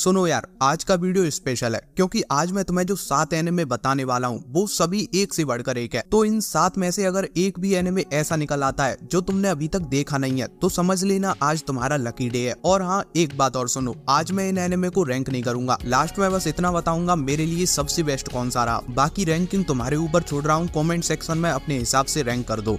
सुनो यार, आज का वीडियो स्पेशल है क्योंकि आज मैं तुम्हें जो 7 एनिमे बताने वाला हूँ वो सभी एक से बढ़कर एक है। तो इन 7 में से अगर एक भी एनिमे ऐसा निकल आता है जो तुमने अभी तक देखा नहीं है तो समझ लेना आज तुम्हारा लकी डे है। और हाँ, एक बात और सुनो, आज मैं इन एनिमे को रैंक नहीं करूंगा। लास्ट में बस इतना बताऊंगा मेरे लिए सबसे बेस्ट कौन सा रहा। बाकी रैंकिंग तुम्हारे ऊपर छोड़ रहा हूँ, कॉमेंट सेक्शन में अपने हिसाब से रैंक कर दो।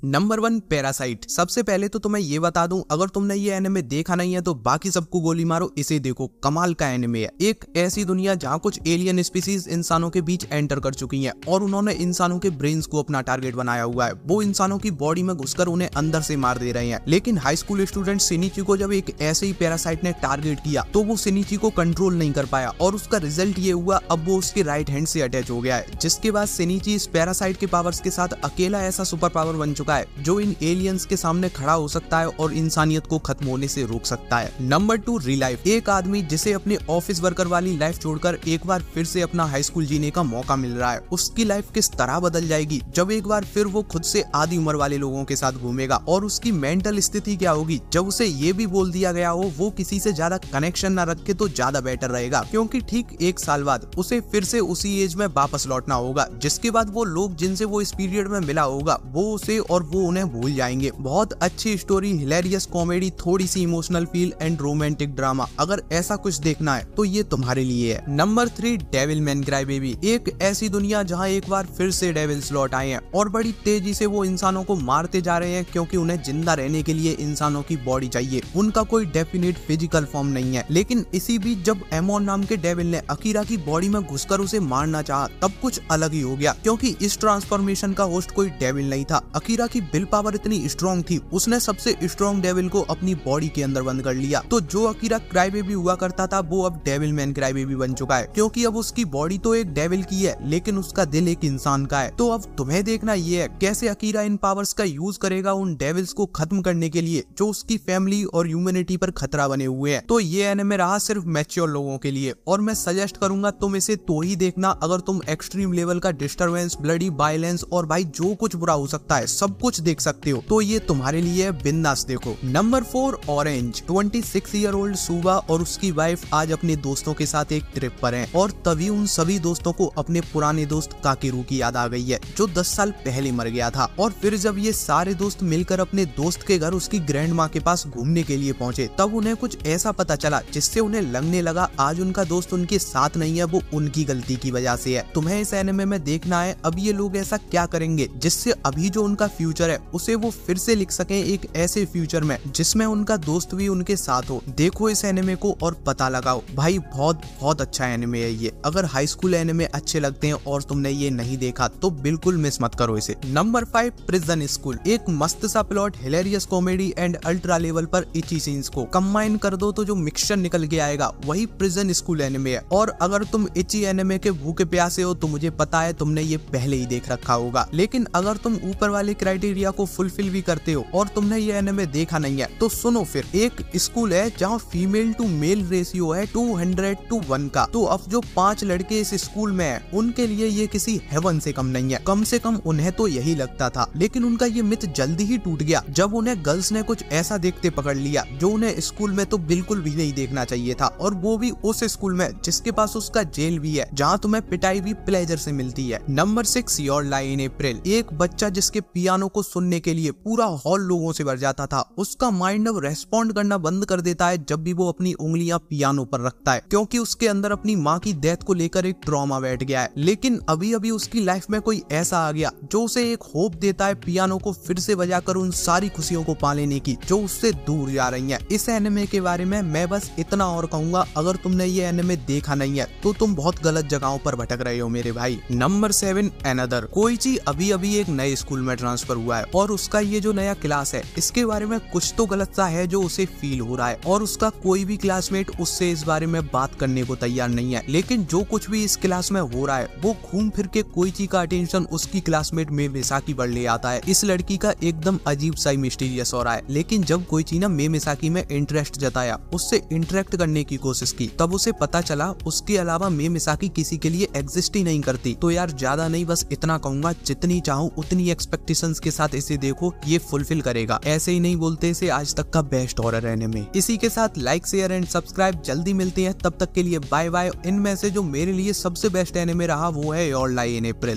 Number 1 parasite. सबसे पहले तो तुम्हें ये बता दूं, अगर तुमने ये एनिमे देखा नहीं है तो बाकी सबको गोली मारो, इसे देखो, कमाल का एनिमे है। एक ऐसी दुनिया जहां कुछ एलियन स्पीसीज इंसानों के बीच एंटर कर चुकी हैं और उन्होंने इंसानों के ब्रेन्स को अपना टारगेट बनाया हुआ है। वो इंसानों की बॉडी में घुसकर उन्हें अंदर से मार दे रहे हैं। लेकिन हाई स्कूल स्टूडेंट सिनिची को जब एक ऐसे ही पैरासाइट ने टारगेट किया तो वो सिनिची को कंट्रोल नहीं कर पाया और उसका रिजल्ट ये हुआ, अब वो उसके राइट हैंड से अटैच हो गया है। जिसके बाद सिनिची इस पैरासाइट के पावर्स के साथ अकेला ऐसा सुपर पावर बन चुका है जो इन एलियंस के सामने खड़ा हो सकता है और इंसानियत को खत्म होने से रोक सकता है। Number 2 relief. एक आदमी जिसे अपने ऑफिस वर्कर वाली लाइफ छोड़कर एक बार फिर से अपना हाई स्कूल जीने का मौका मिल रहा है। उसकी लाइफ किस तरह बदल जाएगी जब एक बार फिर वो खुद से आधी उम्र वाले लोगों के साथ घूमेगा, और उसकी मेंटल स्थिति क्या होगी जब उसे ये भी बोल दिया गया हो वो किसी से ज्यादा कनेक्शन न रखे तो ज्यादा बेटर रहेगा, क्योंकि ठीक 1 साल बाद उसे फिर से उसी एज में वापस लौटना होगा। जिसके बाद वो लोग जिनसे वो इस पीरियड में मिला होगा वो उसे और वो उन्हें भूल जाएंगे। बहुत अच्छी स्टोरी, हिलेरियस कॉमेडी, थोड़ी सी emotional feel and romantic drama. अगर ऐसा कुछ देखना है तो ये तुम्हारे लिए है। Number 3 devil man cry baby. एक ऐसी दुनिया जहां एक बार फिर से डेविल्स लौट आए हैं और बड़ी तेजी से वो इंसानों को मारते जा रहे हैं, क्योंकि उन्हें जिंदा रहने के लिए इंसानों की बॉडी चाहिए। उनका कोई डेफिनेट फिजिकल फॉर्म नहीं है। लेकिन इसी बीच जब एमोन नाम के डेविल ने अकीरा की बॉडी में घुसकर उसे मारना चाहा तब कुछ अलग ही हो गया, क्योंकि इस ट्रांसफॉर्मेशन का होस्ट कोई डेविल नहीं था। अकीरा की विल पावर इतनी स्ट्रॉन्ग थी, उसने सबसे स्ट्रॉन्ग डेविल को अपनी बॉडी के अंदर बंद कर लिया। तो जो अकीरा क्राई बेबी हुआ करता था वो अब डेविल मैन क्राई बेबी बन चुका है, क्योंकि अब उसकी बॉडी तो एक डेविल की है लेकिन उसका दिल एक इंसान का है। तो अब तुम्हें देखना ये है कैसे अकीरा इन पावर्स का यूज करेगा उन डेविल्स को खत्म करने के लिए जो उसकी फैमिली और ह्यूमैनिटी पर खतरा बने हुए हैं। तो ये एनिमे रहा सिर्फ मैच्योर लोगों के लिए, और मैं सजेस्ट करूंगा तुम इसे तो ही देखना अगर तुम एक्सट्रीम लेवल का डिस्टर्बेंस, ब्लडी वायलेंस और भाई जो कुछ बुरा हो सकता है सब कुछ देख सकते हो, तो ये तुम्हारे लिए बिंदास देखो। Number 4 orange. 26 ईयर ओल्ड सुबा और उसकी वाइफ आज अपने दोस्तों के साथ एक ट्रिप पर हैं, और तभी उन सभी दोस्तों को अपने पुराने दोस्त काकेरू की याद आ गई है जो 10 साल पहले मर गया था। और फिर जब ये सारे दोस्त मिलकर अपने दोस्त के घर उसकी ग्रैंड माँ के पास घूमने के लिए पहुंचे तब उन्हें कुछ ऐसा पता चला जिससे उन्हें लगने लगा आज उनका दोस्त उनके साथ नहीं है, वो उनकी गलती की वजह से है। तुम्हें इस एनिमे में देखना है अब ये लोग ऐसा क्या करेंगे जिससे अभी जो उनका फ्यूचर है उसे वो फिर से लिख सके एक ऐसे फ्यूचर में जिसमें उनका दोस्त भी उनके साथ हो। देखो इस एनिमे को और पता लगाओ भाई, बहुत अच्छा एनिमे है ये। अगर हाई स्कूल एनिमे अच्छे लगते हैं और तुमने ये नहीं देखा तो बिल्कुल मिस मत करो इसे। Number 5 prison school. एक मस्त सा plot, hilarious comedy and ultra level पर इची सीन्स को कंबाइन कर दो तो जो मिक्सचर निकल के आएगा वही प्रिजन स्कूल एनिमे है। और अगर तुम इची एनिमे के भूखे प्यासे हो तो मुझे पता है तुमने ये पहले ही देख रखा होगा, लेकिन अगर तुम ऊपर वाले क्राइटेरिया को फुलफिल भी करते हो और तुमने ये एनिमे देखा नहीं है तो सुनो फिर। एक स्कूल है जहाँ फीमेल टू मेल रेशियो है 200:1 का। तो अब जो 5 लड़के इस स्कूल में हैं उनके लिए ये किसी हेवन से कम नहीं है। कम से कम उन्हें तो यही लगता था, लेकिन उनका ये मिथ जल्दी ही टूट गया जब उन्हें गर्ल्स ने कुछ ऐसा देखते पकड़ लिया जो उन्हें स्कूल में तो बिल्कुल भी नहीं देखना चाहिए था, और वो भी उस स्कूल में जिसके पास उसका जेल भी है, जहाँ तुम्हें पिटाई भी प्लेजर से मिलती है। नंबर 6 योर लाई इन अप्रैल। एक बच्चा जिसके पियानो को सुनने के लिए पूरा हॉल लोगों से भर जाता था, उसका माइंड अब रेस्पॉन्ड करना बंद कर देता है जब भी वो अपनी उंगलियां पियानो पर रखता है, क्योंकि उसके अंदर अपनी माँ की डेथ को लेकर एक ट्रॉमा बैठ गया है। लेकिन अभी अभी उसकी लाइफ में कोई ऐसा आ गया जो उसे एक होप देता है पियानो को फिर से बजाकर उन सारी खुशियों को पा लेने की जो उससे दूर जा रही है। इस एनिमे के बारे में मैं बस इतना और कहूंगा, अगर तुमने ये एनिमे देखा नहीं है तो तुम बहुत गलत जगहों पर भटक रहे हो मेरे भाई। Number 7 another. कोइची अभी अभी एक नए स्कूल में ट्रांसफर हुआ है और उसका ये जो नया क्लास है इसके बारे में कुछ तो गलत सा है जो उसे फील हो रहा है, और उसका कोई भी क्लासमेट उससे इस बारे में बात करने को तैयार नहीं है। लेकिन जो कुछ भी इस क्लास में हो रहा है वो घूम फिर के कोइची का अटेंशन उसकी क्लासमेट मेमिसाकी पर ले आता है। इस लड़की का एकदम अजीब सा मिस्टीरियस हो रहा है, लेकिन जब कोइची ने मेमिसाकी में इंटरेस्ट जताया, उससे इंटरेक्ट करने की कोशिश की, तब उसे पता चला उसके अलावा मेमिसाकी किसी के लिए एग्जिस्ट ही नहीं करती। तो यार ज्यादा नहीं, बस इतना कहूंगा, जितनी चाहूँ उतनी एक्सपेक्टेशंस के साथ इसे देखो, ये फुलफिल करेगा। ऐसे ही नहीं बोलते इसे आज तक का बेस्ट हॉरर एनिमे। इसी के साथ लाइक शेयर एंड सब्सक्राइब। जल्दी मिलते हैं, तब तक के लिए बाय बाय। इनमें से जो मेरे लिए सबसे बेस्ट एनिमे रहा वो है योर लाई इन अप्रैल।